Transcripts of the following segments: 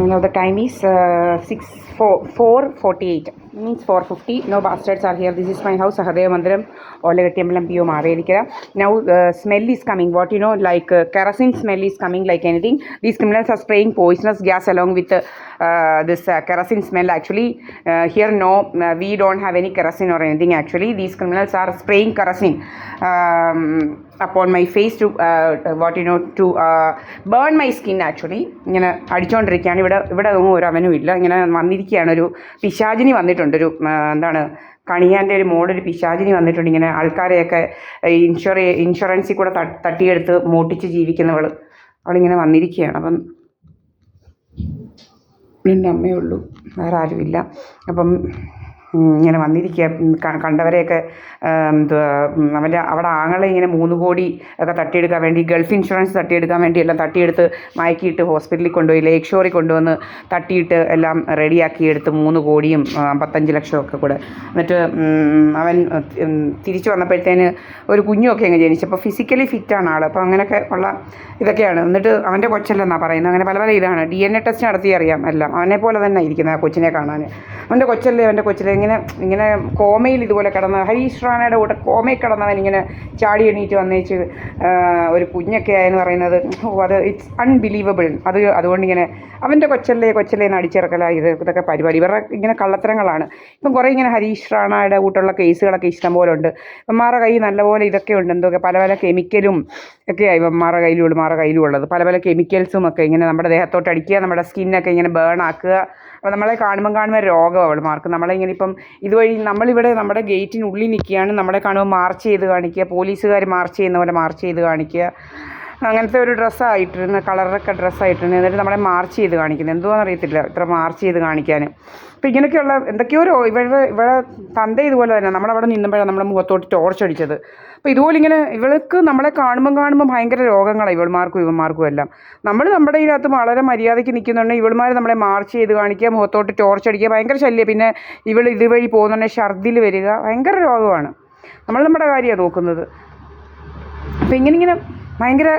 Now the time is 4:48. Means 4:50. No bastards are here. This is my house, Sahadeva Mandiram, Olagatiyambalam PO Mavelikara. Now smell is coming. What you know, like kerosene smell is coming like anything. These criminals are spraying poisonous gas along with this kerosene smell. Actually, here no, we don't have any kerosene or anything. Actually, these criminals are spraying kerosene upon my face to to burn my skin. Actually, ഇങ്ങനെ അടിച്ചുകൊണ്ടിരിക്കുകയാണ്. ഇവിടെ ഒന്നും ഒരു അവനും ഇല്ല. ഇങ്ങനെ വന്നിരിക്കുകയാണ്. ഒരു പിശാചിനി വന്നിട്ടുണ്ട്. ഒരു എന്താണ്, കണിയാൻ്റെ ഒരു മോഡൊരു പിശാചിനി വന്നിട്ടുണ്ട്. ഇങ്ങനെ ആൾക്കാരെയൊക്കെ ഇൻഷുറൻസിൽ കൂടെ തട്ടിയെടുത്ത് മോട്ടിച്ച് ജീവിക്കുന്നവൾ അവളിങ്ങനെ വന്നിരിക്കുകയാണ്. അപ്പം എൻ്റെ അമ്മയേ ഉള്ളൂ, വേറെ ആരുമില്ല. അപ്പം ഇങ്ങനെ വന്നിരിക്കുക. കണ്ടവരെയൊക്കെ അവിടെ ആങ്ങളെ ഇങ്ങനെ 3 കോടി ഒക്കെ തട്ടിയെടുക്കാൻ വേണ്ടി, ഗൾഫ് ഇൻഷുറൻസ് തട്ടിയെടുക്കാൻ വേണ്ടി എല്ലാം തട്ടിയെടുത്ത് മയക്കിയിട്ട് ഹോസ്പിറ്റലിൽ കൊണ്ടുപോയി, ലേക്ക് ഷോറിൽ കൊണ്ടുവന്ന് തട്ടിയിട്ട് എല്ലാം റെഡിയാക്കി എടുത്ത് 3 കോടിയും 55 ലക്ഷവും ഒക്കെ കൂടെ. എന്നിട്ട് അവൻ തിരിച്ചു വന്നപ്പോഴത്തേന് ഒരു കുഞ്ഞുമൊക്കെ അങ്ങ് ജനിച്ചപ്പോൾ ഫിസിക്കലി ഫിറ്റാണ് ആൾ. അപ്പോൾ അങ്ങനെയൊക്കെ ഉള്ള ഇതൊക്കെയാണ്. എന്നിട്ട് അവൻ്റെ കൊച്ചല്ലെന്നാണ് പറയുന്നത്. അങ്ങനെ പല ഇതാണ്. DNA ടെസ്റ്റ് നടത്തി അറിയാം എല്ലാം. അവനെ പോലെ തന്നെ ഇരിക്കുന്നത് ആ കൊച്ചിനെ കാണാൻ. അവൻ്റെ കൊച്ചിലെ ഇങ്ങനെ കോമയിൽ ഇതുപോലെ കിടന്ന ഹരീഷ് റാണയുടെ കൂടെ കോമയിൽ കിടന്നവൻ ഇങ്ങനെ ചാടി എണീറ്റ് വന്നേച്ച് ഒരു കുഞ്ഞൊക്കെ ആയെന്ന് പറയുന്നത് അത് ഇറ്റ്സ് അൺബിലീവബിൾ. അതുകൊണ്ട് ഇങ്ങനെ അവൻ്റെ കൊച്ചല്ലേ എന്ന് അടിച്ചിറക്കല ഇതൊക്കെ പരിപാടി. ഇവരുടെ ഇങ്ങനെ കള്ളത്തരങ്ങളാണ്. ഇപ്പം കുറേ ഇങ്ങനെ ഹരീഷ് റാണയുടെ കൂട്ടുള്ള കേസുകളൊക്കെ ഇഷ്ടം പോലെ ഉണ്ട്. ഇവന്മാരുടെ കയ്യിൽ നല്ലപോലെ ഇതൊക്കെ ഉണ്ട്. എന്തൊക്കെ പല കെമിക്കലും ഒക്കെയാണ് ഇവന്മാരുടെ കയ്യിലും ഉള്ളത്. പല കെമിക്കൽസും ഒക്കെ ഇങ്ങനെ നമ്മുടെ ദേഹത്തോട്ട് അടിക്കുക, നമ്മുടെ സ്കിന്നൊക്കെ ഇങ്ങനെ ബേൺ ആക്കുക. അപ്പോൾ നമ്മളെ കാണുമ്പോൾ രോഗം അവൾമാർക്ക്. നമ്മളിങ്ങനെ ഇപ്പം ഇതുവഴി നമ്മളിവിടെ നമ്മുടെ ഗേറ്റിനുള്ളിൽ നിൽക്കുകയാണ്. നമ്മളെ കാണുമ്പോൾ മാർച്ച് ചെയ്ത് കാണിക്കുക, പോലീസുകാർ മാർച്ച് ചെയ്യുന്ന പോലെ മാർച്ച് ചെയ്ത് കാണിക്കുക. അങ്ങനത്തെ ഒരു ഡ്രസ്സായിട്ടിരുന്ന് കളറൊക്കെ ഡ്രസ്സായിട്ടിരുന്ന് എന്നിട്ട് നമ്മളെ മാർച്ച് ചെയ്ത് കാണിക്കുന്നത്. എന്തുവാണെന്ന് അറിയത്തില്ല ഇത്ര മാർച്ച് ചെയ്ത് കാണിക്കാൻ. അപ്പോൾ ഇങ്ങനെയൊക്കെയുള്ള എന്തൊക്കെയോ ഇവിടെ തന്ത ഇതുപോലെ തന്നെ നമ്മളവിടെ നിന്നപ്പോഴാണ് നമ്മുടെ മുഖത്തോട്ട് ടോർച്ച് അടിച്ചത്. അപ്പോൾ ഇതുപോലെ ഇങ്ങനെ ഇവൾക്ക് നമ്മളെ കാണുമ്പോൾ ഭയങ്കര രോഗങ്ങളാണ് ഇവന്മാർക്കും എല്ലാം. നമ്മുടെ ഇതിനകത്ത് വളരെ മര്യാദയ്ക്ക് നിൽക്കുന്നുണ്ടെങ്കിൽ ഇവൾമാർ നമ്മളെ മാർച്ച് ചെയ്ത് കാണിക്കുക, മുഖത്തോട്ട് ടോർച്ച് അടിക്കുക, ഭയങ്കര ശല്യം. പിന്നെ ഇതുവഴി പോകുന്നുണ്ടെങ്കിൽ ഛർദിൽ വരിക, ഭയങ്കര രോഗമാണ്. നമ്മുടെ കാര്യമാണ് നോക്കുന്നത്. അപ്പോൾ ഇങ്ങനെ ഭയങ്കര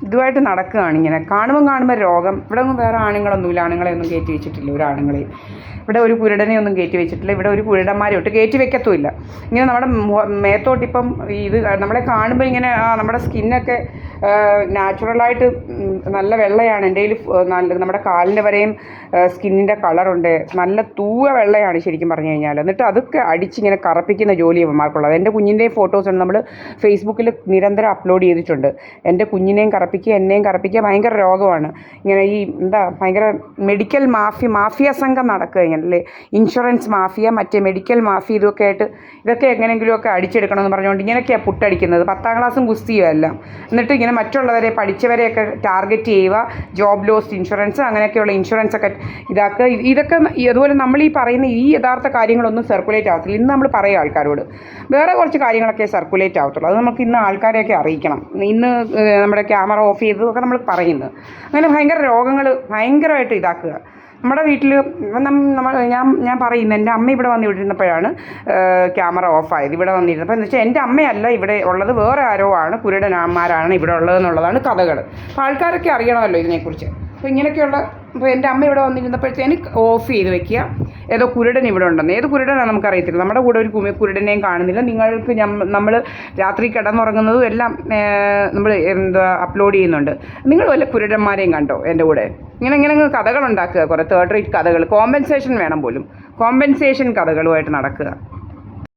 ഇതുമായിട്ട് നടക്കുകയാണ്. ഇങ്ങനെ കാണുമ്പോൾ രോഗം. ഇവിടെ ഒന്നും വേറെ ആണുങ്ങളൊന്നുമില്ല. ആണുങ്ങളെയൊന്നും കയറ്റി വെച്ചിട്ടില്ല. ഒരു ആണുങ്ങളെയും ഇവിടെ ഒരു കുരുടനെ ഒന്നും കയറ്റി വെച്ചിട്ടില്ല. ഇവിടെ ഒരു കുരുടന്മാരെ ഒട്ട് കയറ്റി വെക്കത്തുമില്ല. ഇങ്ങനെ നമ്മുടെ മേത്തോട്ട് ഇപ്പം നമ്മളെ കാണുമ്പോൾ ഇങ്ങനെ നമ്മുടെ സ്കിന്നൊക്കെ നാച്ചുറലായിട്ട് നല്ല വെള്ളയാണ്. എൻ്റെ കയ്യിൽ നമ്മുടെ കാലിൻ്റെ വരെയും സ്കിന്നിൻ്റെ കളറുണ്ട്. നല്ല തൂവ വെള്ളയാണ് ശരിക്കും പറഞ്ഞു കഴിഞ്ഞാൽ. എന്നിട്ട് അതൊക്കെ അടിച്ചിങ്ങനെ കറപ്പിക്കുന്ന ജോലി ഇവന്മാർക്കുള്ളത്. എൻ്റെ കുഞ്ഞിൻ്റെയും ഫോട്ടോസുണ്ട്. നമ്മൾ ഫേസ്ബുക്കിൽ നിരന്തരം അപ്ലോഡ് ചെയ്തിട്ടുണ്ട്. എൻ്റെ കുഞ്ഞിനെയും കറപ്പിക്കുക, എന്നെയും കറപ്പിക്കുക. ഭയങ്കര രോഗമാണ്. ഇങ്ങനെ ഭയങ്കര മെഡിക്കൽ മാഫിയ സംഘം നടക്കുക ഇങ്ങനെ അല്ലേ. ഇൻഷുറൻസ് മാഫിയ, മറ്റേ മെഡിക്കൽ മാഫിയ, ഇതൊക്കെ എങ്ങനെയെങ്കിലുമൊക്കെ അടിച്ചെടുക്കണമെന്ന് പറഞ്ഞുകൊണ്ട് ഇങ്ങനെയൊക്കെയാണ് പുട്ടടിക്കുന്നത്. 10ാം ക്ലാസ്സും കുസ്തിയും എല്ലാം. എന്നിട്ട് ഇങ്ങനെ മറ്റുള്ളവരെ പഠിച്ചവരെയൊക്കെ ടാർഗറ്റ് ചെയ്യുക. ജോബ് ലോസ് ഇൻഷുറൻസ്, അങ്ങനെയൊക്കെയുള്ള ഇൻഷുറൻസ് ഒക്കെ ഇതൊക്കെ അതുപോലെ നമ്മൾ ഈ പറയുന്ന ഈ യഥാർത്ഥ കാര്യങ്ങളൊന്നും സർക്കുലേറ്റ് ആവത്തില്ല. ഇന്ന് നമ്മൾ പറയുക ആൾക്കാരോട്. വേറെ കുറച്ച് കാര്യങ്ങളൊക്കെ സർക്കുലേറ്റ് ആവത്തുള്ളൂ. അത് നമുക്ക് ഇന്ന് ആൾക്കാരെയൊക്കെ അറിയിക്കണം. ഇന്ന് നമ്മുടെ ക്യാമറ ഓഫ് ചെയ്തതൊക്കെ നമ്മൾ പറയുന്നത്. അങ്ങനെ ഭയങ്കര രോഗങ്ങൾ ഭയങ്കരമായിട്ട് ഇതാക്കുക. നമ്മുടെ വീട്ടിൽ ഞാൻ പറയുന്നത്, എൻ്റെ അമ്മ ഇവിടെ വന്നിരുന്നപ്പോഴാണ് ക്യാമറ ഓഫായത്. ഇവിടെ വന്നിരുന്നപ്പോൾ എന്ന് വെച്ചാൽ എൻ്റെ അമ്മയല്ല ഇവിടെ ഉള്ളത്, വേറെ ആരോ ആണ്, കുരുടന്മാരാണ് ഇവിടെ ഉള്ളതെന്നുള്ളതാണ് കഥകൾ. അപ്പോൾ ആൾക്കാരൊക്കെ അറിയണമല്ലോ ഇതിനെക്കുറിച്ച്. അപ്പോൾ ഇങ്ങനെയൊക്കെയുള്ള അപ്പോൾ എൻ്റെ അമ്മ ഇവിടെ വന്നിരുന്നപ്പോഴത്തേന് ഓഫ് ചെയ്ത് വെക്കുക. ഏതോ കുരുടൻ ഇവിടെ ഉണ്ടെന്ന്. ഏത് കുരുടനാണ് നമുക്കറിയത്തില്ല. നമ്മുടെ കൂടെ ഒരു കുരുടനെയും കാണുന്നില്ല. നിങ്ങൾക്ക് നമ്മൾ രാത്രി കിടന്നുറങ്ങുന്നതും എല്ലാം നമ്മൾ അപ്ലോഡ് ചെയ്യുന്നുണ്ട്. നിങ്ങൾ വല്ല കുരുടന്മാരെയും കണ്ടോ എൻ്റെ കൂടെ? ഇങ്ങനെ കഥകളുണ്ടാക്കുക, കുറേ തേർഡ് റേറ്റ് കഥകൾ. കോമ്പൻസേഷൻ വേണം പോലും. കോമ്പൻസേഷൻ കഥകളുമായിട്ട് നടക്കുക.